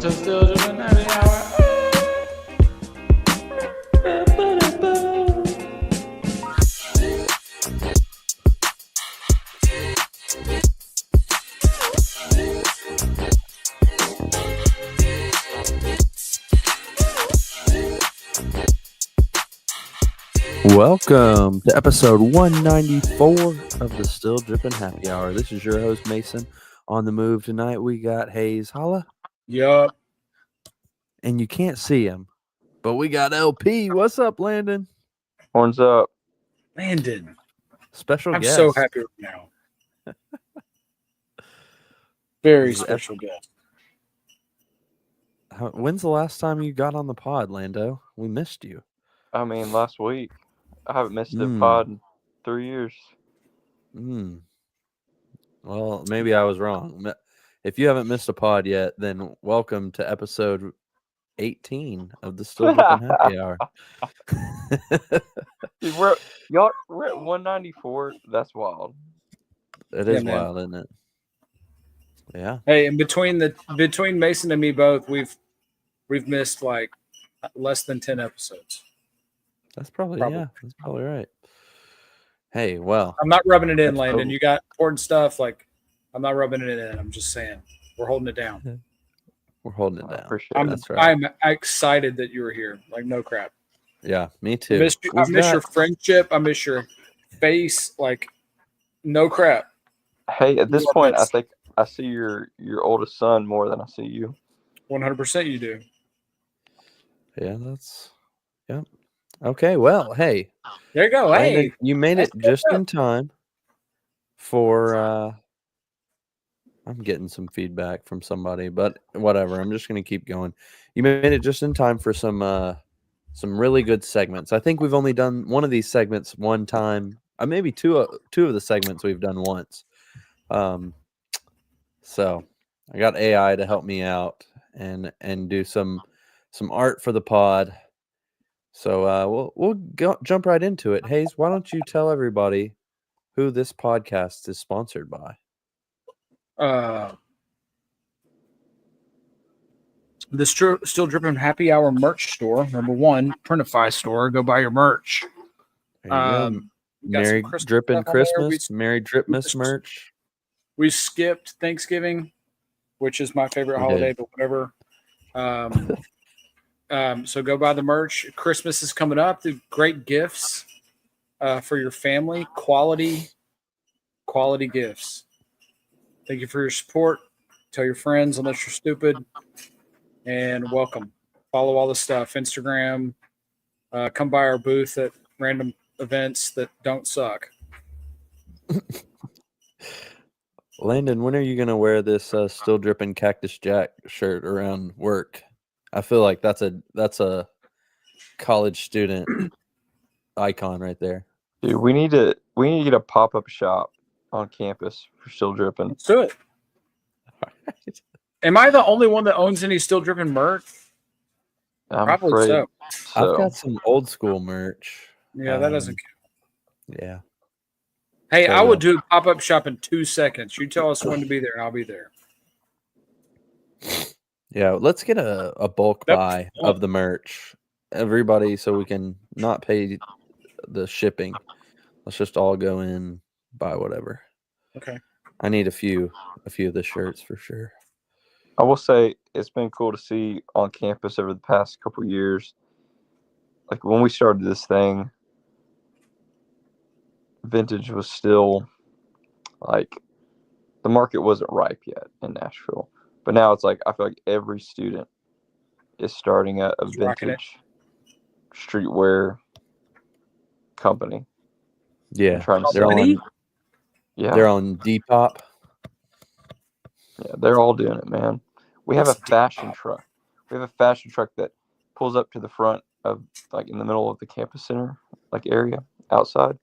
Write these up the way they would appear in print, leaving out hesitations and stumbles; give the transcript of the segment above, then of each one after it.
to Still Dripping Happy Hour. Welcome to episode 194 of the Still Dripping Happy Hour. This is your host, Mason. On the move tonight, we got Hayes Holla. Yup. And you can't see him, but we got LP. What's up, Landon? Horns up. Landon. Special I'm guest. so happy right now. Very This is special guest. When's the last time you got on the pod, Lando? We missed you. I mean, last week. I haven't missed a pod in 3 years. Well, maybe I was wrong. If you haven't missed a pod yet, then welcome to episode 18 of the Still Dripping Happy Hour. Dude, we're at 194. That's wild. It is man. wild, isn't it? Yeah. Hey, and between Mason and me both, we've missed like less than 10 episodes. That's probably right. Hey, well, I'm not rubbing it in, That's Landon. cool. You got important stuff. Like, I'm not rubbing it in. I'm just saying we're holding it down. we're holding it I down. appreciate it. That's right. I'm excited that you were here. Like, no crap. Yeah, me I too. miss your friendship. I miss your face. Like, no crap. Hey, at this You are point, I best. think I see your oldest son more than I see you. 100% you do. Yeah, okay, well, hey. There you go. Landon, Hey, you made it that's just good. in time for I'm getting some feedback from somebody, but whatever. I'm just going to keep going. You made it just in time for some really good segments. I think we've only done one of these segments one time. Maybe two of the segments we've done once. So I got AI to help me out and do some art for the pod. So we'll jump right into it. Hayes, why don't you tell everybody who this podcast is sponsored by? The Still Dripping Happy Hour merch store. Number one, Printify store. Go buy your merch. There you go. We got Merry some Christmas Drippin' stuff on there. Christmas, Merry Dripmas merch. We skipped Thanksgiving, which is my favorite We holiday, did. but whatever. So go buy the merch. Christmas is coming up. The great gifts for your family. Quality gifts. Thank you for your support. Tell your friends unless you're stupid. And welcome. Follow all the stuff. Instagram. Come by our booth at random events that don't suck. Landon, when are you gonna wear this Still Drippin' Cactus Jack shirt around work? I feel like that's a college student icon right there. Dude, we need to get a pop-up shop on campus for Still Dripping. Let's do it. Am I the only one that owns any Still Dripping merch? I'm Probably afraid so. I've got some old school merch. Yeah, that doesn't count. Yeah. Hey, So, I would do a pop-up shop in 2 seconds. You tell us when to be there, and I'll be there. Yeah, let's get a bulk Yep. buy of the merch, everybody, so we can not pay the shipping. Let's just all go in, buy whatever. Okay. I need a few of the shirts for sure. I will say it's been cool to see on campus over the past couple of years. Like when we started this thing, vintage was still like the market wasn't ripe yet in Nashville. But now it's like I feel like every student is starting a Just rocking it. vintage streetwear company. Yeah, I'm trying to they're sell Company? on Yeah, they're on Depop. yeah, they're all doing it, man. We have a fashion truck. We have a fashion truck that pulls up to the front of like in the middle of the campus center like area outside,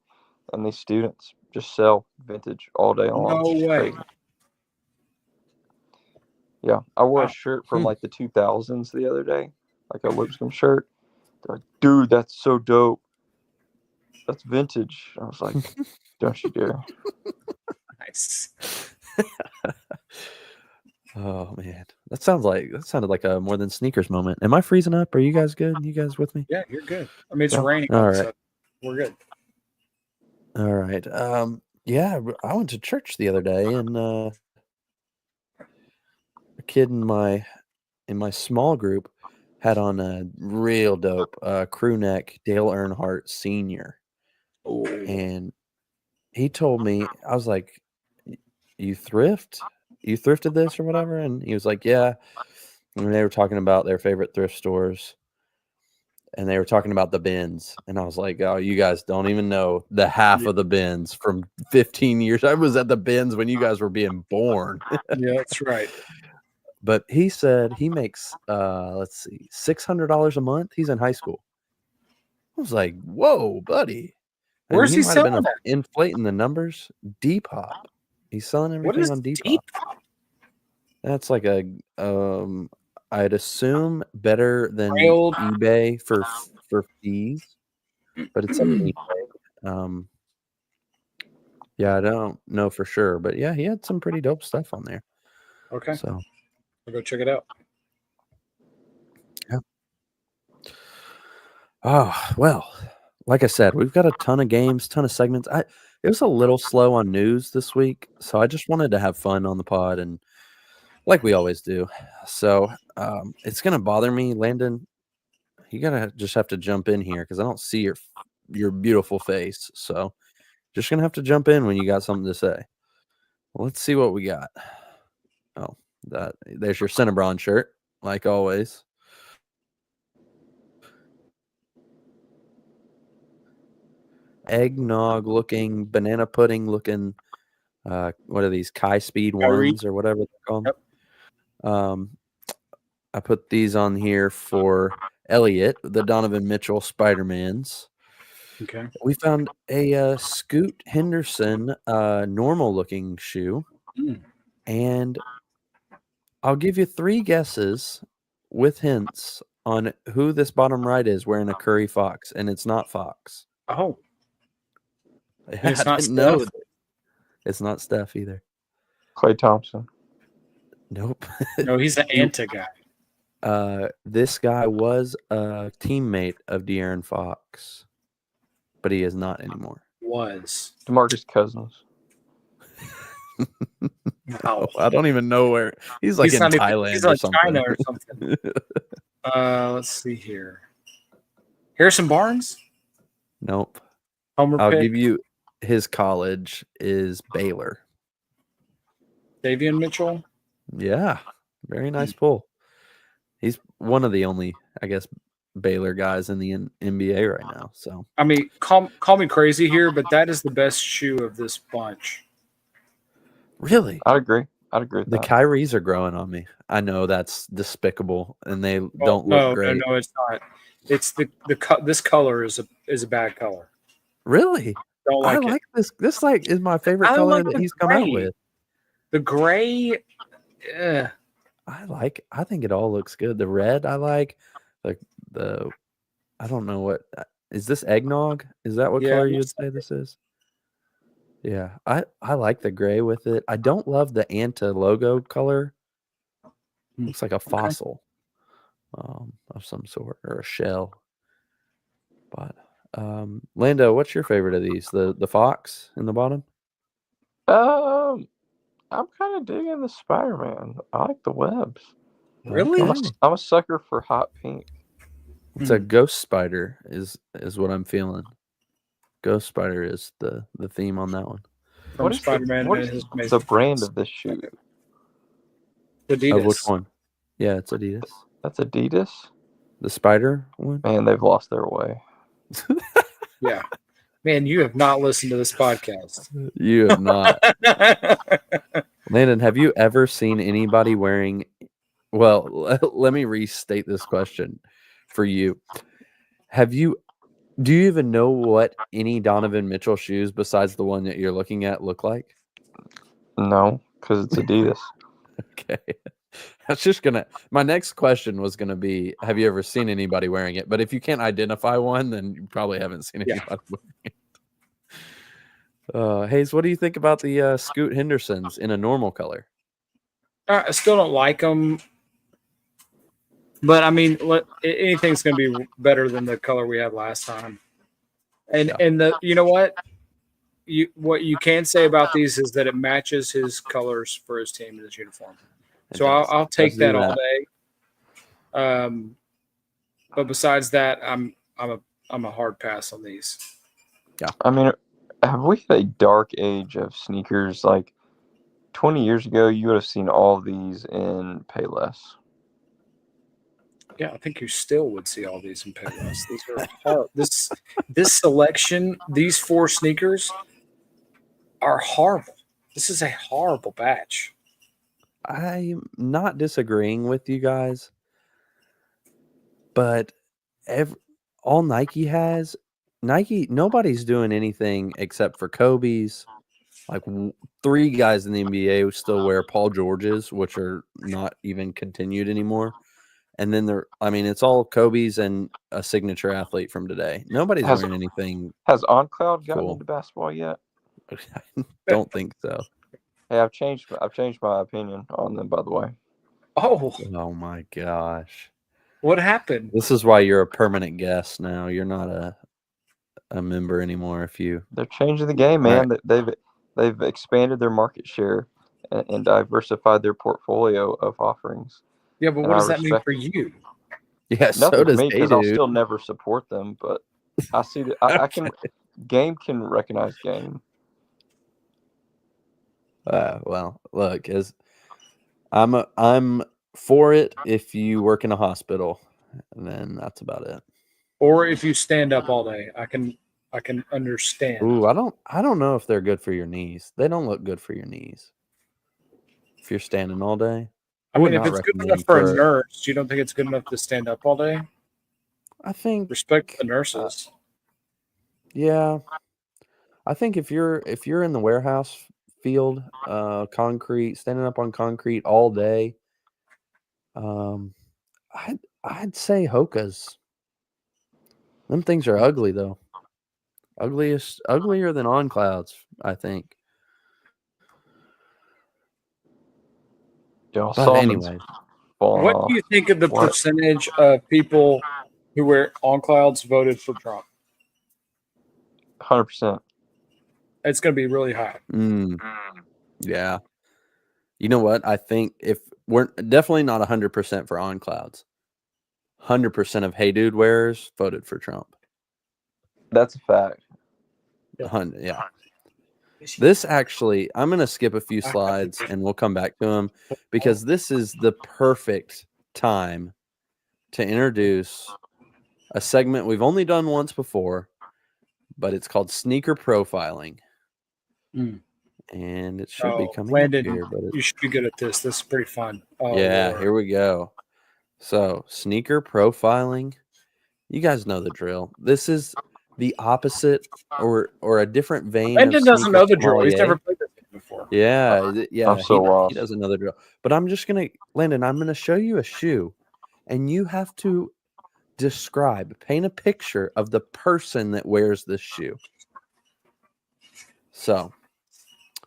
and these students just sell vintage all day long. No It's way. crazy. Yeah, I wore Wow. a shirt from like the 2000s the other day, like a Lipscomb shirt. They're like, dude, that's so dope. That's vintage. I was like, don't you dare. Nice. Oh man, that sounded like a more than sneakers moment. Am I freezing up? Are you guys good? You guys with me? Yeah, you're good. I mean, it's Yeah. raining, All right. so we're good. All right. Yeah, I went to church the other day, and a kid in my small group had on a real dope crew neck Dale Earnhardt Sr. Oh, And he told me, I was like, you thrift? You thrifted this or whatever? And he was like, yeah. And they were talking about their favorite thrift stores. And they were talking about the bins. And I was like, oh, you guys don't even know the half of the bins from 15 years. I was at the bins when you guys were being born. yeah, that's right. But he said he makes, let's see, $600 a month. He's in high school. I was like, whoa, buddy. And Where's he might have been selling that? inflating the numbers. Depop. He's selling What everything is on Depop. deep? That's like a, I'd assume better than Railed. eBay for fees, but it's on eBay. Yeah, I don't know for sure, but yeah, he had some pretty dope stuff on there. Okay, So I'll go check it out. oh well, like I said, we've got a ton of games, ton of segments. It was a little slow on news this week, so I just wanted to have fun on the pod, and like we always do. So it's gonna bother me, Landon. You gotta just have to jump in here because I don't see your beautiful face. So just gonna have to jump in when you got something to say. Well, let's see what we got. Oh, there's your Cinnabron shirt, like always. Eggnog looking, banana pudding looking. What are these? Kai Speed Kyrie. ones or whatever they're called. Yep. I put these on here for Elliot, the Donovan Mitchell Spider-Mans. Okay. We found a Scoot Henderson normal looking shoe. Mm. And I'll give you 3 guesses with hints on who this bottom right is wearing a Curry Fox, and it's not Fox. Oh, It's not know. Steph? It's not Steph either. Klay Thompson. Nope. no, he's an Anta guy. This guy was a teammate of De'Aaron Fox, but he is not anymore. Was. DeMarcus Cousins. Oh, I don't even know where he's. Like he's in not Thailand he's or like something. China or something. Let's see here. Harrison Barnes, Nope. Homer I'll pick. give you his college is Baylor. Davion Mitchell. Yeah, very nice pull. He's one of the only, I guess, Baylor guys in the NBA right now. So I mean, call me crazy here, but that is the best shoe of this bunch. really, I'd agree. I'd agree with the that. Kyries are growing on me. I know that's despicable, and they don't look great. No, it's not. It's this color is a bad color. Really, Don't like I it. like this. This like is my favorite I color like that the he's come out gray. with. The gray. I think it all looks good. The red I like the I don't know what is this eggnog? Is that what Yeah, color it you would looks say this is? Yeah, I like the gray with it. I don't love the Anta logo color. Looks like a fossil of some sort or a shell. But Lando, what's your favorite of these? The fox in the bottom? I'm kind of digging the Spider-Man. I like the webs. Really? Okay. I'm a sucker for hot pink. It's a ghost spider is what I'm feeling. Ghost spider is the theme on that one. From What is Spider-Man. what and is his the Amazing brand Friends. of this shoe? Adidas. Of which one? Yeah, it's Adidas. That's Adidas. The spider one? Man, they've lost their way. Yeah. Man, you have not listened to this podcast. You have not. Landon, have you ever seen anybody wearing well, let me restate this question for you. Do you even know what any Donovan Mitchell shoes besides the one that you're looking at look like? No, because it's Adidas. Okay. That's just my next question was gonna be, have you ever seen anybody wearing it? But if you can't identify one, then you probably haven't seen anybody wearing it. Hayes, what do you think about the Scoot Hendersons in a normal color? I still don't like them, but I mean, anything's going to be better than the color we had last time. And you know what? What you can say about these is that it matches his colors for his team in his uniform. It So does. I'll take Does do that all day. But besides that, I'm a hard pass on these. I mean, have we had a dark age of sneakers? Like 20 years ago, you would have seen all of these in Payless. Yeah, I think you still would see all these in Payless. These are hard. This selection, these 4 sneakers are horrible. This is a horrible batch. I'm not disagreeing with you guys, but all Nike has, nobody's doing anything except for Kobe's. Like 3 guys in the NBA who still wear Paul George's, which are not even continued anymore. And then it's all Kobe's and a signature athlete from today. Nobody's wearing anything. Has OnCloud gotten Cool. into basketball yet? I don't think so. Hey, I've changed my opinion on them, by the way. Oh my gosh. What happened? This is why you're a permanent guest now. You're not a member anymore They're changing the game, man. Right. They've expanded their market share and diversified their portfolio of offerings. Yeah, but And what I does that mean respect for it. you? Yeah, so Nothing to does me, because I'll Dude. still never support them, but I see that I can game can recognize game. Well, look, I'm for it if you work in a hospital, and then that's about it. Or if you stand up all day, I can understand. Ooh, I don't know if they're good for your knees. They don't look good for your knees. If you're standing all day. I mean, if it's good enough for a nurse, you don't think it's good enough to stand up all day? I think Respect the nurses. Yeah. I think if you're in the warehouse field, concrete, standing up on concrete all day, I'd say Hoka's. Them things are ugly though. Uglier than On Clouds, I think. Y'all But saw anyway, what do you think of the percentage of people who wear On Clouds voted for Trump? 100%. It's going to be really high. Yeah. You know what? I think if we're definitely not 100% for On Clouds, 100% of Hey Dude wearers voted for Trump. That's a fact. Yeah. This actually, I'm going to skip a few slides and we'll come back to them because this is the perfect time to introduce a segment we've only done once before, but it's called Sneaker Profiling. And it should be coming Landon, up here. But you should be good at this. This is pretty fun. Yeah, Lord. here we go. So, Sneaker Profiling. You guys know the drill. This is the opposite or a different vein. Landon doesn't know the drill. He's never played this game before. Yeah. I'm so lost. He doesn't know the drill. But I'm just going to, Landon, I'm going to show you a shoe, and you have to paint a picture of the person that wears this shoe. So.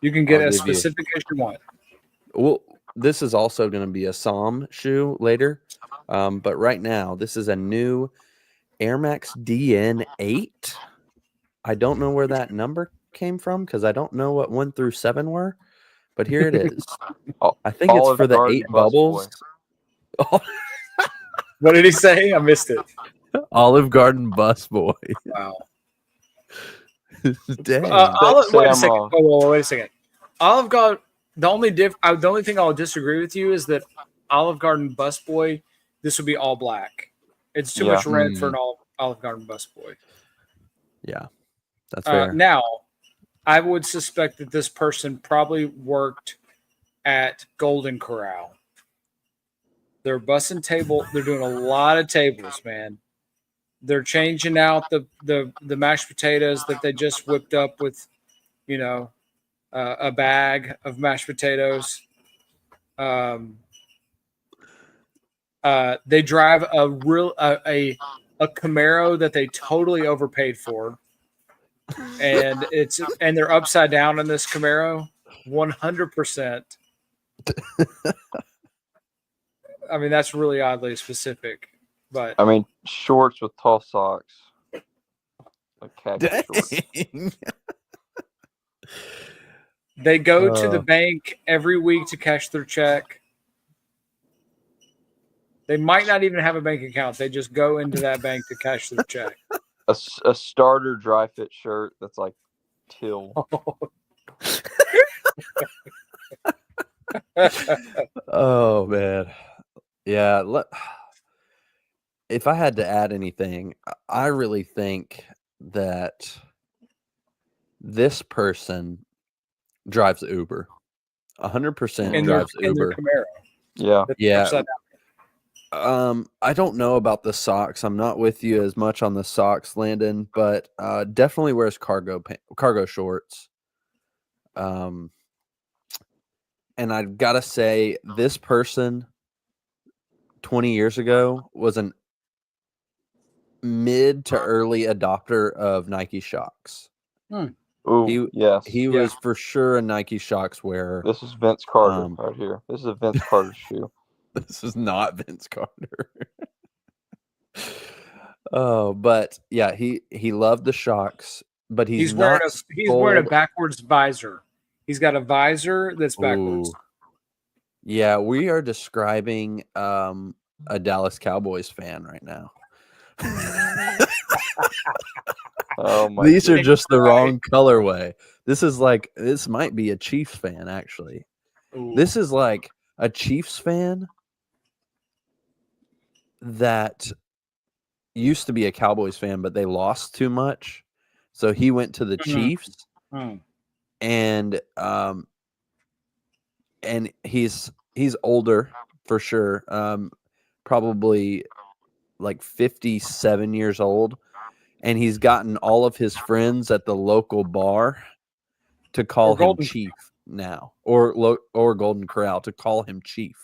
You can get as specific as you want. Well, this is also going to be a Psalm shoe later. But right now, this is a new Air Max DN8. I don't know where that number came from because I don't know what 1 through 7 were. But here it is. I think it's for the 8 bubbles. What did he say? I missed it. Olive Garden Bus Boy. Wow. Dang. Wait a second. Wait a second. Olive Garden. The only thing I'll disagree with you is that Olive Garden Bus Boy. This would be all black. It's too much red for an Olive Garden Bus Boy. Yeah, that's fair. Now, I would suspect that this person probably worked at Golden Corral. They're bussing table. They're doing a lot of tables, man. They're changing out the mashed potatoes that they just whipped up with, a bag of mashed potatoes. They drive a Camaro that they totally overpaid for, and they're upside down in this Camaro, 100%. I mean, that's really oddly specific, but I mean, shorts with tall socks. Like khaki shorts. Dang. they go to the Uh. bank every week to cash their check. They might not even have a bank account. They just go into that bank to cash their check. A starter dry fit shirt that's like teal. Oh man. Yeah, if I had to add anything, I really think that this person drives Uber. 100% in their drives Uber. Camaro. Yeah. That's Yeah. upside down. I don't know about the socks. I'm not with you as much on the socks, Landon, but definitely wears cargo shorts. And I've got to say, this person 20 years ago was an mid to early adopter of Nike Shocks. Ooh, yes. He was for sure a Nike Shocks wearer. This is Vince Carter right here. This is a Vince Carter shoe. This is not Vince Carter. Oh, but yeah, he loved the Shocks, but he's wearing not a backwards visor. He's got a visor that's backwards. Ooh. Yeah, we are describing a Dallas Cowboys fan right now. Oh my! These are just the wrong colorway. This might be a Chiefs fan actually. Ooh. This is like a Chiefs fan that used to be a Cowboys fan, but they lost too much, so he went to the Chiefs, and he's older for sure, probably like 57 years old, and he's gotten all of his friends at the local bar to call him Chief now, or Golden Corral to call him Chief,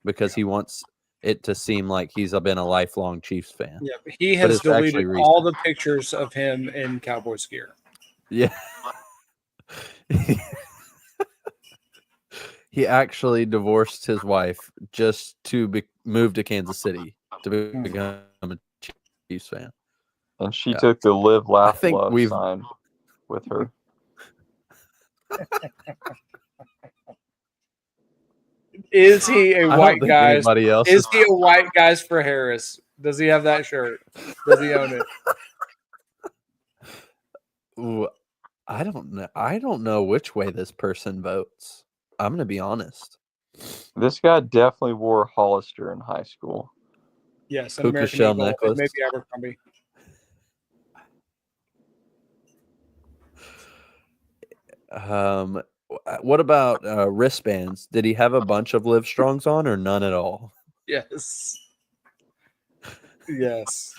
because he wants it to seem like he's been a lifelong Chiefs fan. Yeah, he has deleted all the pictures of him in Cowboys gear. Yeah. He actually divorced his wife just to move to Kansas City to become a Chiefs fan. And she took the Live, Laugh, Love we've- sign with her. Is he a white guy? Else Is he a white guys for Harris? Does he have that shirt? Does he own it? Ooh, I don't know. I don't know which way this person votes. I'm going to be honest. This guy definitely wore Hollister in high school. Yes, an Puka American shell Eagle, necklace. maybe Abercrombie. What about wristbands? Did he have a bunch of Live Strongs on or none at all? Yes. Yes.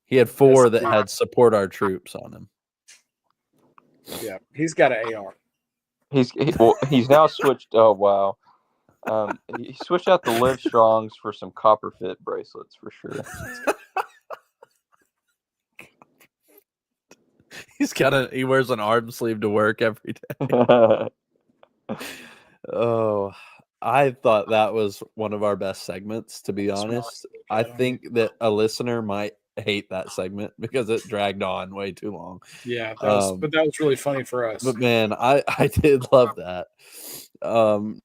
He had 4 Yes, that he- had support our troops on him. Yeah. He's got an AR. He's now switched. Oh wow. He switched out the Live Strongs for some copper fit bracelets for sure. He wears an arm sleeve to work every day. Oh, I thought that was one of our best segments, to be honest. I think that a listener might hate that segment because it dragged on way too long. Yeah, but that was really funny for us. But man, I did love that.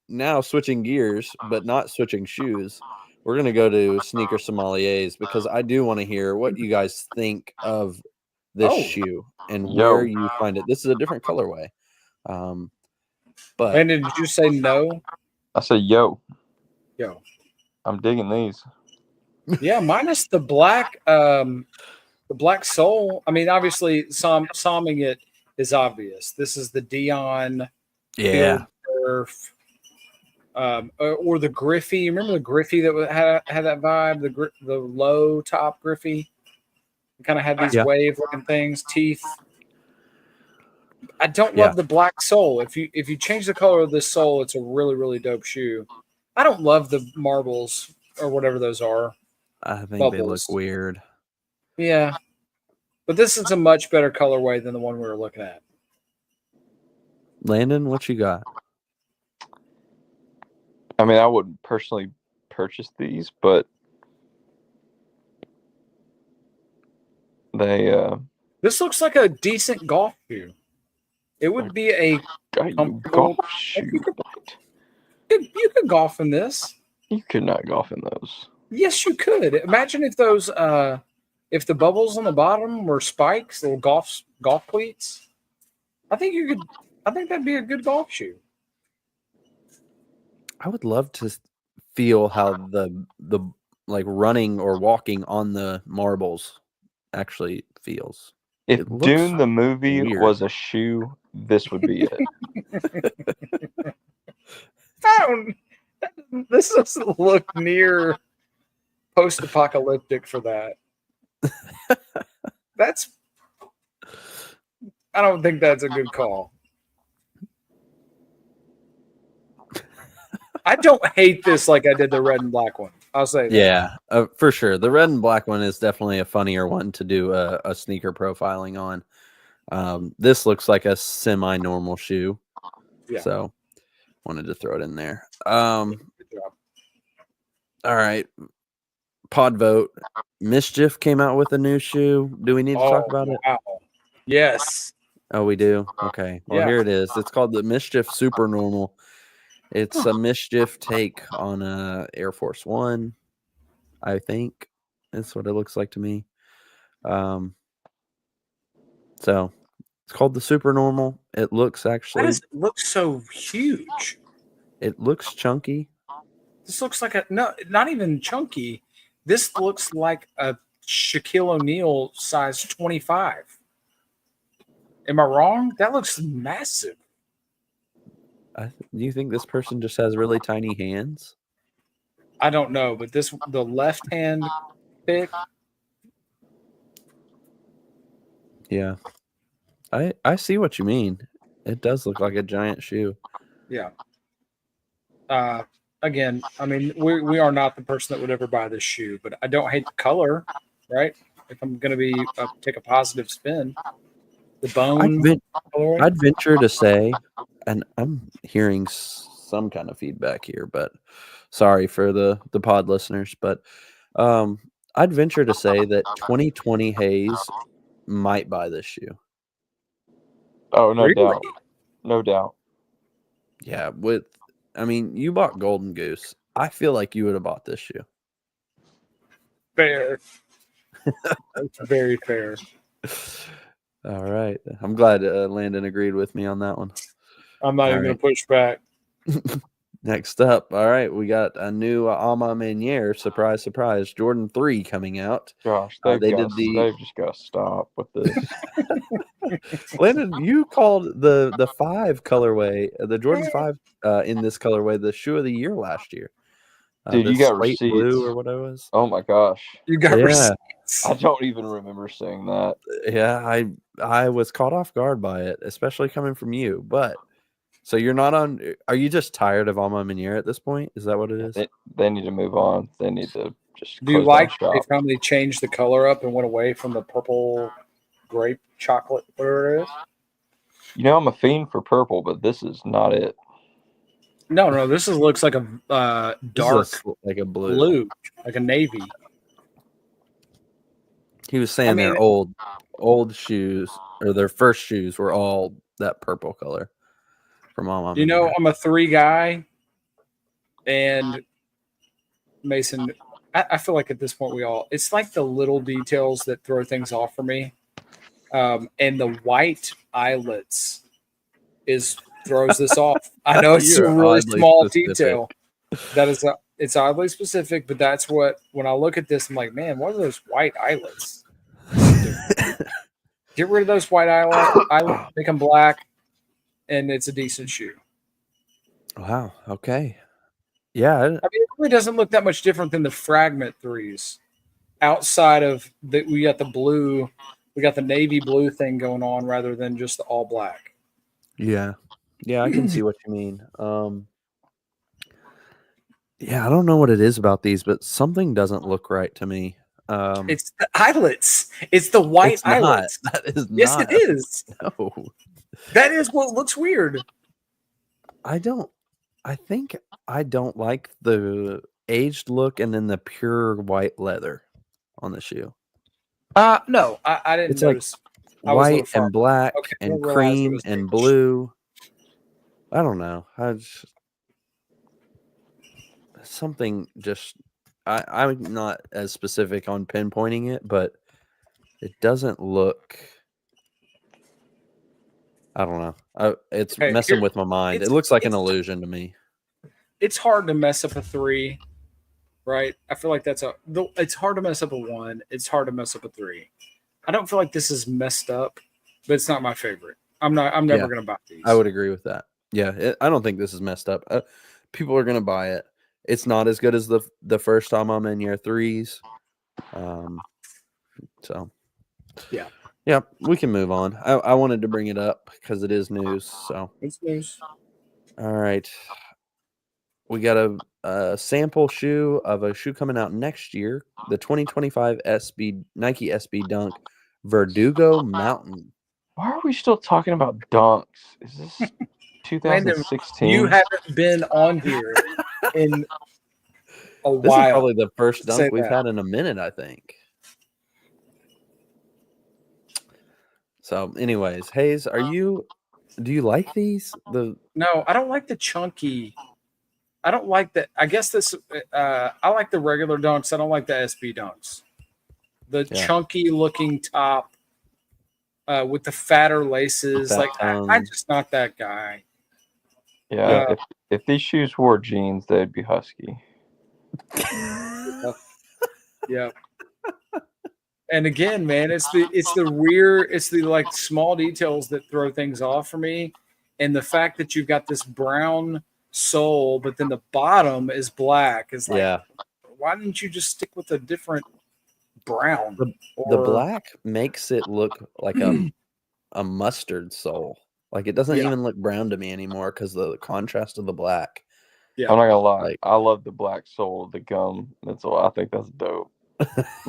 Now switching gears, but not switching shoes. We're gonna go to Sneaker Sommeliers because I do want to hear what you guys think of this shoe and where you find it. This is a different colorway. But Brandon, did you say no? I said, yo. Yo. I'm digging these. Yeah, minus the black sole. I mean, obviously, somming it is obvious. This is the Dion, yeah, Turf, or the Griffey. Remember the Griffey that had that vibe? The low top Griffey. It kind of had these wave looking things, teeth. I don't love the black sole. If you change the color of this sole, it's a really, really dope shoe. I don't love the marbles or whatever those are. I think Bubbles. they look weird. Yeah. But this is a much better colorway than the one we were looking at. Landon, what you got? I mean, I wouldn't personally purchase these, but they This looks like a decent golf shoe. It would be a got you comfortable. golf shoe. You could golf in this. You could not golf in those. Yes, you could. Imagine if those, if the bubbles on the bottom were spikes, little golf cleats. I think you could. I think that'd be a good golf shoe. I would love to feel how the like running or walking on the marbles actually feels. If It looks Dune the movie weird. was a shoe, this would be it. This doesn't look near post-apocalyptic for that. I don't think that's a good call. I don't hate this like I did the red and black one. I'll say that. Yeah, for sure. The red and black one is definitely a funnier one to do a sneaker profiling on. This looks like a semi-normal shoe. Yeah. So wanted to throw it in there. Good job. All right. Pod vote. Mischief came out with a new shoe. Do we need to talk about it? Wow. Yes. Oh, we do? Okay. Well, Yeah. here it is. It's called the Mischief Super Normal. It's a Mischief take on a Air Force One, I think. That's what it looks like to me. So it's called the Super Normal. It looks Why actually, does it look so huge? it looks chunky. This looks like not even chunky. This looks like a Shaquille O'Neal size 25. Am I wrong? That looks massive. Do you think this person just has really tiny hands? I don't know, but the left hand pick. Yeah. I see what you mean. It does look like a giant shoe. Yeah. Again, I mean, we are not the person that would ever buy this shoe, but I don't hate the color, right? If I'm going to be take a positive spin, the bone. color. I'd venture to say, and I'm hearing some kind of feedback here, but sorry for the pod listeners, but I'd venture to say that 2020 Hayes might buy this shoe. Oh, no Really? doubt. No doubt. Yeah, I mean, you bought Golden Goose. I feel like you would have bought this shoe. Fair. That's very fair. All right. I'm glad Landon agreed with me on that one. I'm not even All going to push back. Next up, all right, we got a new Alma Manier. Surprise, surprise. Jordan 3 coming out. Gosh, They they've did just got to stop with this. Landon, you called the 5 colorway, the Jordan 5 in this colorway, the shoe of the year last year. Dude, the you got slate blue receipts. or what it was. Oh my gosh. You got Yeah. receipts. I don't even remember saying that. Yeah, I was caught off guard by it, especially coming from you. But so you're not on. Are you just tired of Alma Manier at this point? Is that what it is? They need to move on. They need to just Do you close like down they shop. finally changed the color up and went away from the purple grape chocolate, whatever it is? You know, I'm a fiend for purple, but this is not it. No, this looks like a This dark is like a blue. blue, like a navy. He was saying their old shoes or their first shoes were all that purple color from Alma. You know, Manier. I'm a 3 guy, and Mason, I feel like at this point it's like the little details that throw things off for me. And the white eyelets throws this off. I know it's a You're really oddly small specific. detail. It's oddly specific, but that's when I look at this, I'm like, man, what are those white eyelets? Get rid of those white eyelets, make them black, and it's a decent shoe. Wow. Okay. Yeah. I mean, it really doesn't look that much different than the Fragment 3s. Outside of we got the blue, we got the navy blue thing going on rather than just the all black. Yeah. Yeah, I can see what you mean. Yeah, I don't know what it is about these, but something doesn't look right to me. It's the eyelets. It's the white it's not. eyelets. That is Yes, not. it is. No. That is what looks weird. I I think I don't like the aged look and then the pure white leather on the shoe. No, I didn't It's like notice. I was a little white far. and black Okay, I and didn't realize it cream was and aged. blue. I don't know. Something just I'm not as specific on pinpointing it, but it doesn't look. I don't know. It's Okay, messing here- with my mind. It it's- looks like an it's- illusion to me. It's hard to mess up a 3, right? I feel like it's hard to mess up a 1. It's hard to mess up a 3. I don't feel like this is messed up, but it's not my favorite. I'm never Yeah. going to buy these. I would agree with that. Yeah, I don't think this is messed up. People are gonna buy it. It's not as good as the first time I'm in year 3s. So yeah, we can move on. I wanted to bring it up because it is news. So It's news. all right, we got a sample shoe of a shoe coming out next year, the 2025 Nike SB Dunk Verdugo Mountain. Why are we still talking about dunks? Is this 2016? You haven't been on here in a This is while. probably the first Say dunk we've that. had in a minute, I think. So, anyways, Hayes, do you like these? No, I don't like the chunky. I don't like that. I guess this. I like the regular dunks. I don't like the SB dunks. The Yeah. chunky looking top with the fatter laces. Fat Like I'm tongues. just not that guy. Yeah, if these shoes wore jeans, they'd be husky. Yeah. And again, man, it's the like small details that throw things off for me, and the fact that you've got this brown sole, but then the bottom is black is like, Yeah, why didn't you just stick with a different brown? the Or- black makes it look like a mustard sole. Like it doesn't Yeah. even look brown to me anymore because the contrast of the black. Yeah. I'm not gonna lie, Like- I love the black sole, the gum. That's all. I think that's dope.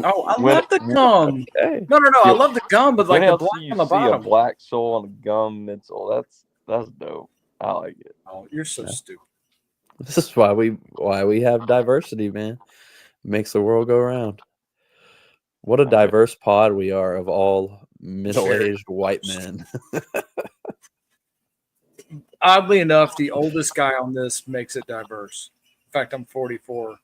Oh, I When- love the gum. Okay. No, I Yeah. love the gum, but like when the else black do you on the see a bottom. black sole on a gum midsole? That's dope. I like it. Oh, you're so Yeah. stupid. This is why we have diversity, man. Makes the world go around. What a diverse pod we are of all middle-aged white men. Oddly enough, the oldest guy on this makes it diverse. In fact, I'm 44.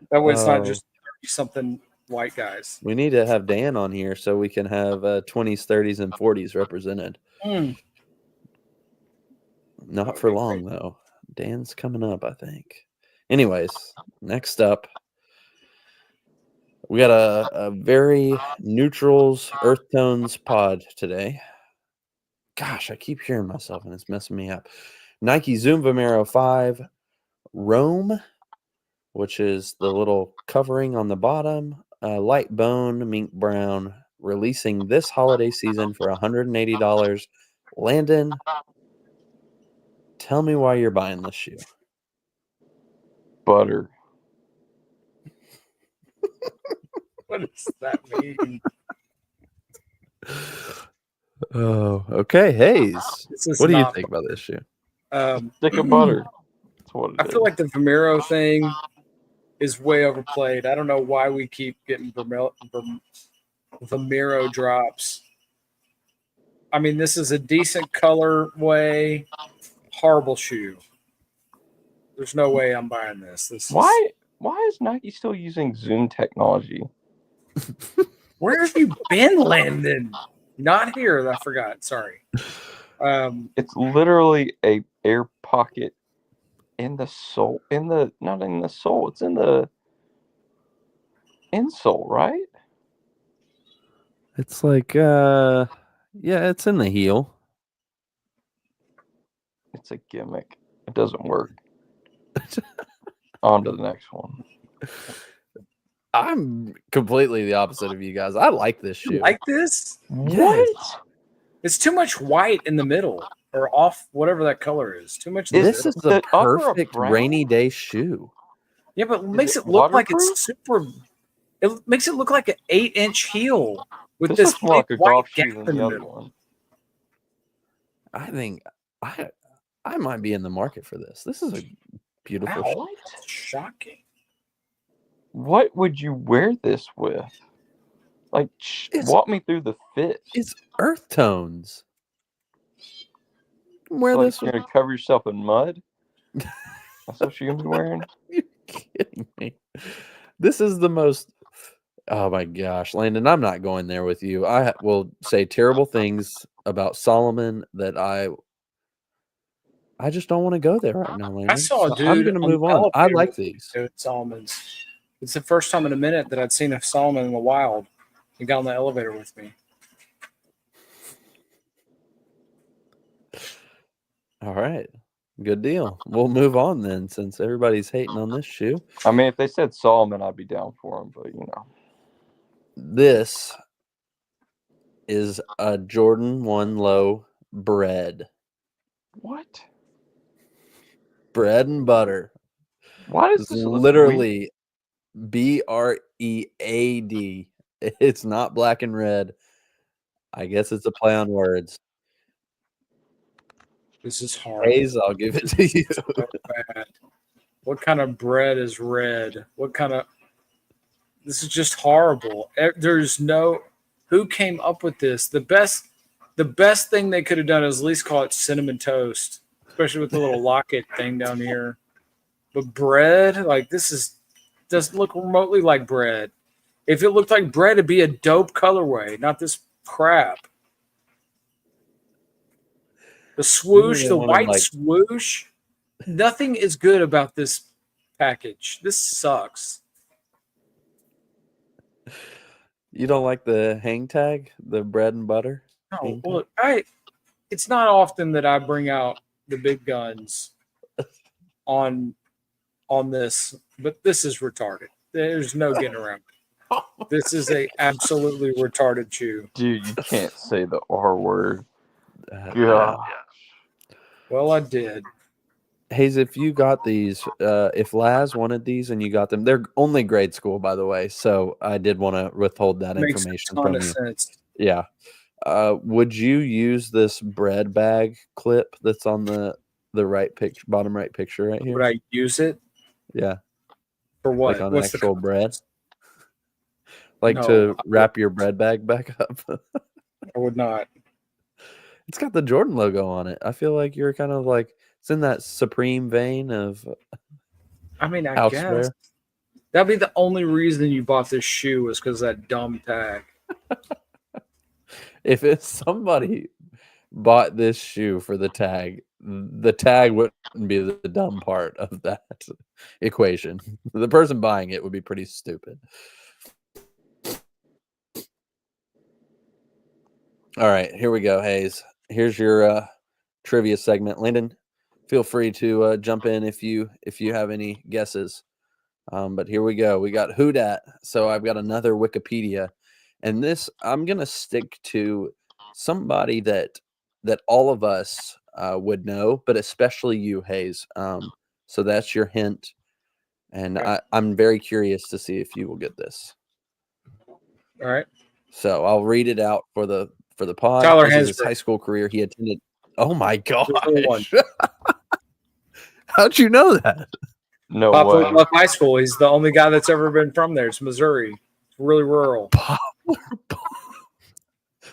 That way it's not Oh. just 30-something white guys. We need to have Dan on here so we can have 20s, 30s, and 40s represented. Not for long, though. Dan's coming up, I think. Anyways, next up, we got a very neutrals, earth tones pod today. Gosh, I keep hearing myself and it's messing me up. Nike Zoom Vomero 5 Rome, which is the little covering on the bottom, light bone, mink brown, releasing this holiday season for $180. Landon, tell me why you're buying this shoe. Butter. What does that mean? Oh, okay. Hayes, This is what do you not- think about this shoe? Stick of butter. That's what it I is. feel like the Vomero thing is way overplayed. I don't know why we keep getting Vomero drops. I mean, this is a decent colorway, horrible shoe. There's no way I'm buying this. Why is Nike still using Zoom technology? Where have you been, Landon? Not here. I forgot. Sorry. It's literally a air pocket in the sole. Not in the sole. It's in the insole, right? It's like, yeah, it's in the heel. It's a gimmick. It doesn't work. On to the next one. I'm completely the opposite of you guys. I like this You shoe. like this? Yes. It's too much white in the middle or off whatever that color is. Too much. in the This middle. is the the upper a perfect brown? rainy day shoe. Yeah, but it makes it it look like waterproof? it's super. It makes it look like an 8-inch heel with This this looks more like a big white golf gap shoe in than the the other middle. one. I think I might be in the market for this. This is a beautiful. Wow, shocking. What would you wear this with? Like, It's- walk me through the fit. It's earth tones. Wear Like, this. you're gonna cover yourself in mud. That's what you're gonna be wearing. You're kidding me. This is the most. Oh my gosh, Landon, I'm not going there with you. I will say terrible things about Solomon that I just don't want to go there right now, Landon. I saw a So dude. I'm going to move on. I like these. Solomon's. It's the first time in a minute that I'd seen a Solomon in the wild. He got on the elevator with me. All right. Good deal. We'll move on then, since everybody's hating on this shoe. I mean, if they said Solomon, I'd be down for him, but you know. This is a Jordan 1 Low bread. What? Bread and butter. Why does It's this look weird? literally BREAD. It's not black and red. I guess it's a play on words. This is horrible. Hayes, I'll give it to you. So bad. What kind of bread is red? What kind of? This is just horrible. There's no. Who came up with this? The best thing they could have done is at least call it cinnamon toast, especially with the little locket thing down here. But bread, like this doesn't look remotely like bread. If it looked like bread, it'd be a dope colorway, not this crap. The swoosh, the white swoosh. Nothing is good about this package. This sucks. You don't like the hang tag, the bread and butter? No, well, it's not often that I bring out the big guns on this, but this is retarded. There's no getting around it. This is a absolutely retarded shoe. Dude, you can't say the R word. Yeah. Well, I did. Hayes, if you got these, if Laz wanted these and you got them, they're only grade school, by the way. So I did want to withhold that Makes information a ton from of you. sense. Yeah. Would you use this bread bag clip that's on the right picture, bottom right picture right here? Would I use it Yeah. for what? Like on What's actual the bread? Like No, to wrap your bread bag back up? I would not. It's got the Jordan logo on it. I feel like you're kind of like, it's in that supreme vein of I mean, I houseware. guess that'd be the only reason you bought this shoe was because of that dumb tag. If it's somebody bought this shoe for the tag wouldn't be the dumb part of that equation. The person buying it would be pretty stupid. All right, here we go, Hayes. Here's your trivia segment. Landon, feel free to jump in if you have any guesses. But here we go. We got who dat. So I've got another Wikipedia. And this, I'm going to stick to somebody that all of us would know, but especially you, Hayes. So that's your hint. And Okay. I'm very curious to see if you will get this. All right. So I'll read it out for the pod. Tyler This is his Hansbrough. high school career. He attended. Oh my gosh. the one. How'd you know that? No Poplar way. Bluff High School. He's the only guy that's ever been from there. It's Missouri. It's really rural.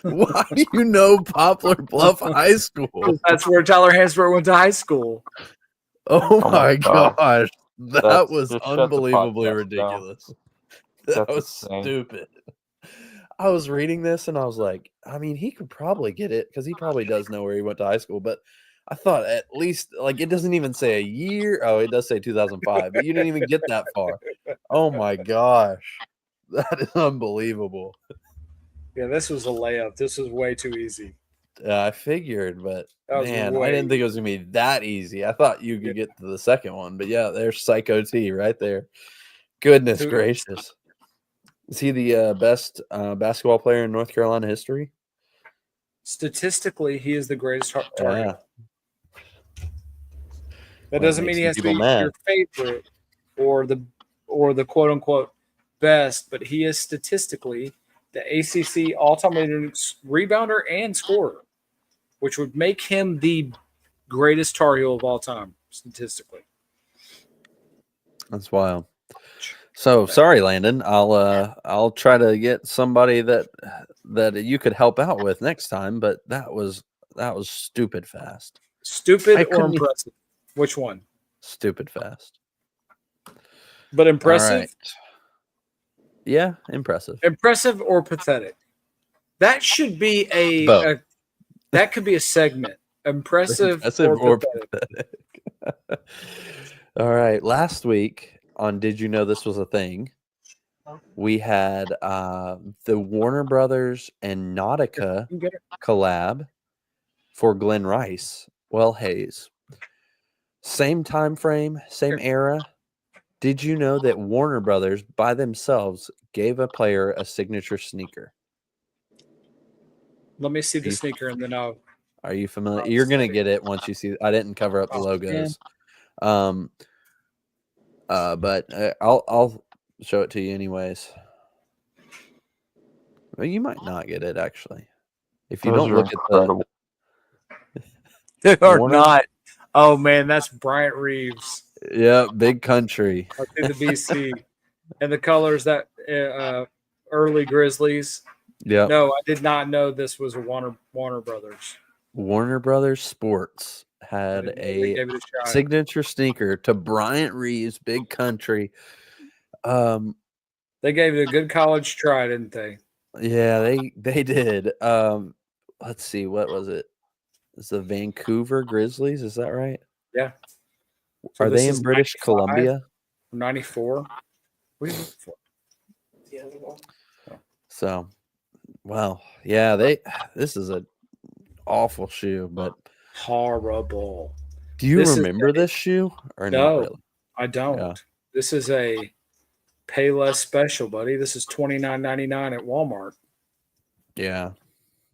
Why do you know Poplar Bluff High School? That's where Tyler Hansbrough went to high school. Oh my my gosh. gosh. That That's- was just shut the unbelievably podcast down. ridiculous. That That's was insane. stupid. I was reading this and I was like, I mean, he could probably get it because he probably does know where he went to high school. But I thought at least, like, it doesn't even say a year. Oh, it does say 2005, but you didn't even get that far. Oh my gosh. That is unbelievable. Yeah, this was a layup. This was way too easy. I figured, but That was man, I way- didn't think it was gonna be that easy. I thought you could get to the second one, but yeah, there's Psycho T right there. Goodness Who- gracious. Is he the best basketball player in North Carolina history? Statistically, he is the greatest target. Yeah. That Well, doesn't mean makes he some has to be people mad. your favorite or the quote unquote best, but he is statistically the ACC all-time leading rebounder and scorer, which would make him the greatest Tar Heel of all time, statistically. That's wild. So sorry, Landon. I'll try to get somebody that you could help out with next time. But that was stupid fast. Stupid I or couldn't- impressive? Which one? Stupid fast. But All impressive? right. Yeah, impressive. Impressive or pathetic? That should be Both. that could be a segment. Impressive or pathetic. All right. Last week on Did You Know This Was a Thing, we had the Warner Brothers and Nautica You get it? collab for Glenn Rice. Well, Hayes. Same time frame, same era. Did you know that Warner Brothers by themselves gave a player a signature sneaker? Let me see the You- sneaker and then I'll. Are you familiar? You're gonna get it once you see. I didn't cover up the Oh, logos. But I'll show it to you anyways. Well, you might not get it actually. If you Those don't are look at incredible. They are Warner- not. Oh man, that's Bryant Reeves. yeah, Big Country. Up in the BC, and the colors that early Grizzlies. Yeah, No, I did not know this was a Warner Brothers. Warner Brothers Sports I had didn't know they a gave it a shot. signature sneaker to Bryant Reeves, Big Country. They gave it a good college try, didn't they? Yeah, they did. Let's see, what was it? It's the Vancouver Grizzlies, is that right? Yeah. So Are this they is in British 95? Columbia? 94. What are you looking for? The other one. So, well, yeah, this is a awful shoe, but Horrible. do you This is remember this shoe or No. not really? I don't. Yeah. This is a Payless special, buddy. This is $29.99 at Walmart. Yeah.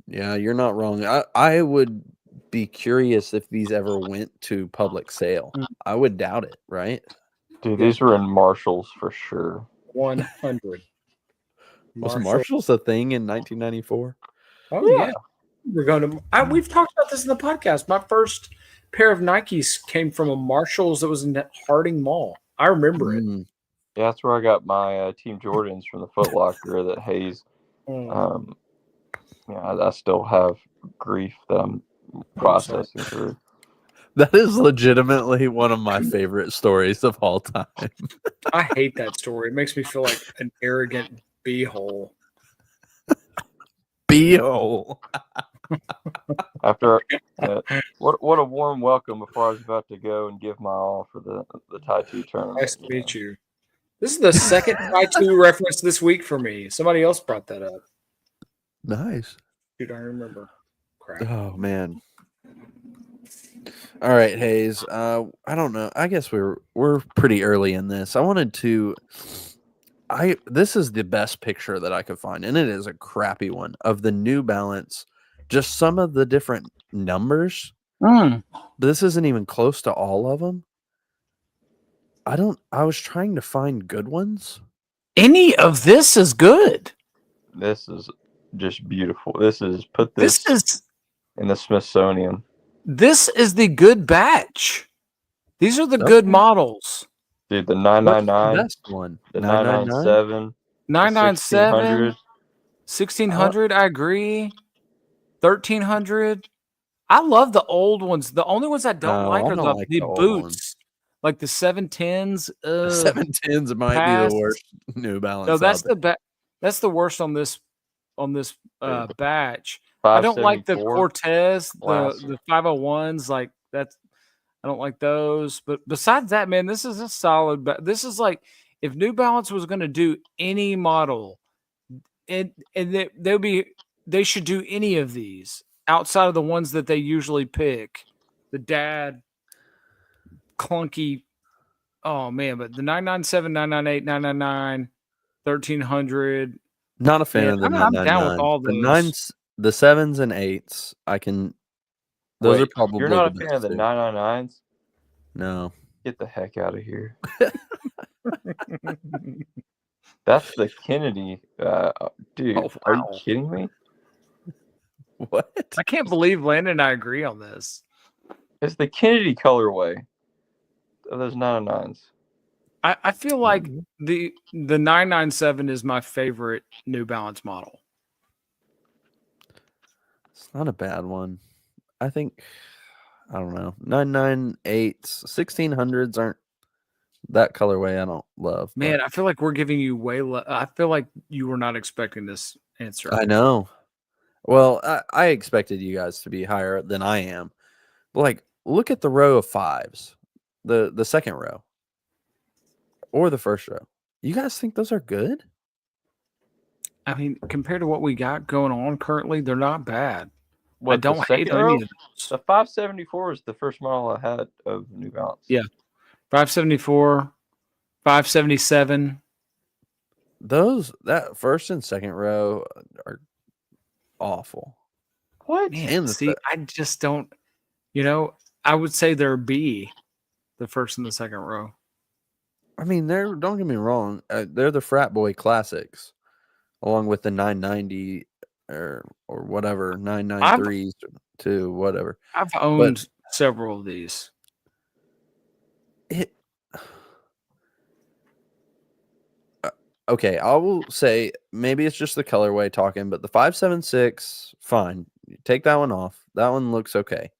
Yeah, you're not wrong. I would be curious if these ever went to public sale. Mm. I would doubt it, right? Dude, these were in Marshalls for sure. 100. Was Marshall's a thing in 1994? Oh yeah. We're going to. We've talked about this in the podcast. My first pair of Nikes came from a Marshalls that was in Harding Mall. I remember it. Mm. Yeah, that's where I got my Team Jordans from the Foot Locker that Hayes. Yeah, I still have grief that I'm processing through. That is legitimately one of my favorite stories of all time. I hate that story. It makes me feel like an arrogant beehole. Beehole. After what a warm welcome before I was about to go and give my all for the Tai 2 tournament. Nice to meet you. This is the second Tai 2 reference this week for me. Somebody else brought that up. Nice. Dude, I remember. Crap. Oh man. All right, Hayes. I don't know. I guess we're pretty early in this. I wanted to. This is the best picture that I could find, and it is a crappy one of the New Balance. Just some of the different numbers. This isn't even close to all of them. I was trying to find good ones. Any of this is good. This is just beautiful. This is in the Smithsonian. This is the good batch. These are the good Okay. models. Dude, the What's 999, the best one? the 999? 997, 997, 1600, I agree. 1300. I love the old ones. The only ones I don't No, like I are don't like the the old boots. ones. Like the 710s. 710s might be Pass. the worst New Balance. No, that's out there. that's the worst on this batch. I don't like the 574. Cortez, Classic. the 501s. Like that's, I don't like those. But besides that, man, this is a solid. But this is like if New Balance was going to do any model, and they should do any of these outside of the ones that they usually pick. The dad clunky. Oh man, but the 997, 998, 999, 1300. Not a fan Man, of the I'm down with 999. all The those. 9s, the 7s and 8s. I can. Those are Wait, probably. You're not a the fan best of the too. 999s? No. Get the heck out of here. That's the Kennedy. Dude, Oh, are you wow. kidding me? What? I can't believe Landon and I agree on this. It's the Kennedy colorway of those 909s. I feel like the 997 is my favorite New Balance model. It's not a bad one. I think, I don't know, 998s, 1600s aren't that colorway. I don't love. but Man, I feel like we're giving you way less. I feel like you were not expecting this answer. I know. Well, I expected you guys to be higher than I am. But like, look at the row of fives, the second row, or the first row. You guys think those are good? I mean, compared to what we got going on currently, they're not bad. What, I don't the hate second row? any of those. The 574 is the first model I had of New Balance. Yeah. 574, 577. Those, that first and second row are awful. What? Man, And the see, se- I just don't. I would say they're B, the first and the second row. I mean, don't get me wrong, they're the frat boy classics, along with the 990 or whatever 993s to whatever. I've owned several of these. It okay, I will say maybe it's just the colorway talking, but the 576, fine. You take that one off. That one looks okay.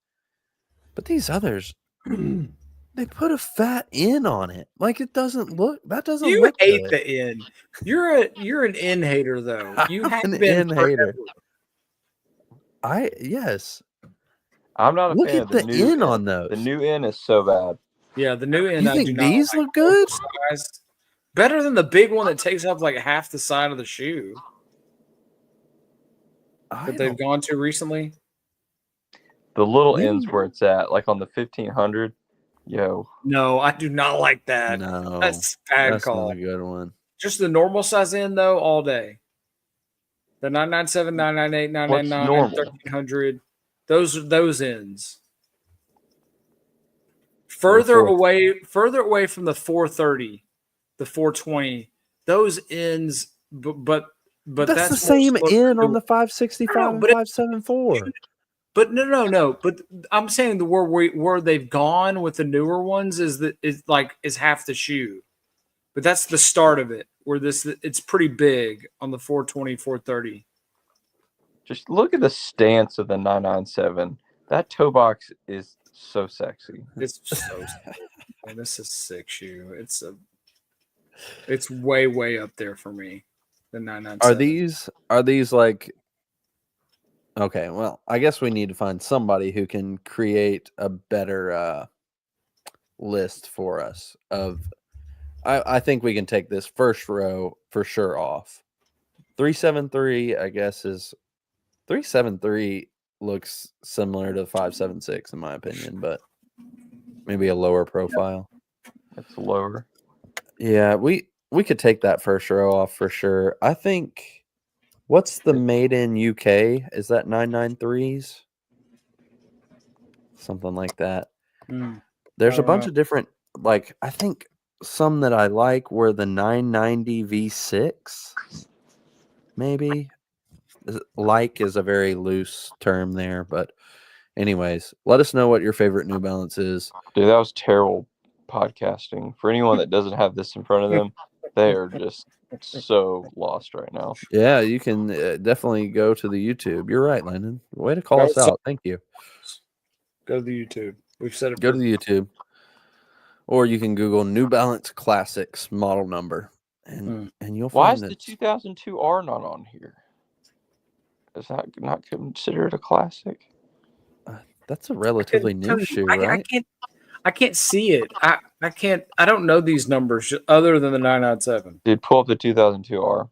But these others, they put a fat N on it. Like it doesn't look. That doesn't You look hate good. the N. You're an N hater though. You I'm have an been N hater. forever. Yes. I'm not a Look fan at of the the new N on those. The new N is so bad. Yeah, the new N. You I think do not these like. look good? Oversized. Better than the big one that takes up like half the side of the shoe I that they've don't- gone to recently. The little Maybe- N's where it's at, like on the 1500. Yo, No, I do not like that. No, That's a bad that's call. not a good one. Just the normal size N though, all day. The 997, 998, 999, normal? 1300. Those ends. Further four- away from the 430, the 420. Those ends, but that's the same N on the 565 No, and but it- 574. But no. But I'm saying the where they've gone with the newer ones is half the shoe. But that's the start of it. Where it's pretty big on the 420, 430. just look at the stance of the 997. That toe box is so sexy. It's so man, this is a sick shoe. It's way up there for me. The 997. Are these like okay, well, I guess we need to find somebody who can create a better list for us of I think we can take this first row for sure off. 373, I guess, is 373 looks similar to 576 in my opinion, but maybe a lower profile. It's lower. Yeah, we could take that first row off for sure. I think what's the made in UK? Is that 993s? Something like that. There's a bunch of different like I think some that I like were the 990 V6. Maybe like is a very loose term there, but anyways, let us know what your favorite New Balance is. Dude, that was terrible podcasting. For anyone that doesn't have this in front of them, they are just so lost right now. Yeah, you can definitely go to the YouTube. You're right, Landon. Way to call us out. Thank you. Go to the YouTube. We've said it. Go to the YouTube. Or you can Google New Balance Classics model number. And you'll Why find is that the 2002R not on here? Is that not considered a classic? that's a relatively new shoe, right? I can't see it. I can't. I don't know these numbers other than the 997. Dude, pull up the 2002R.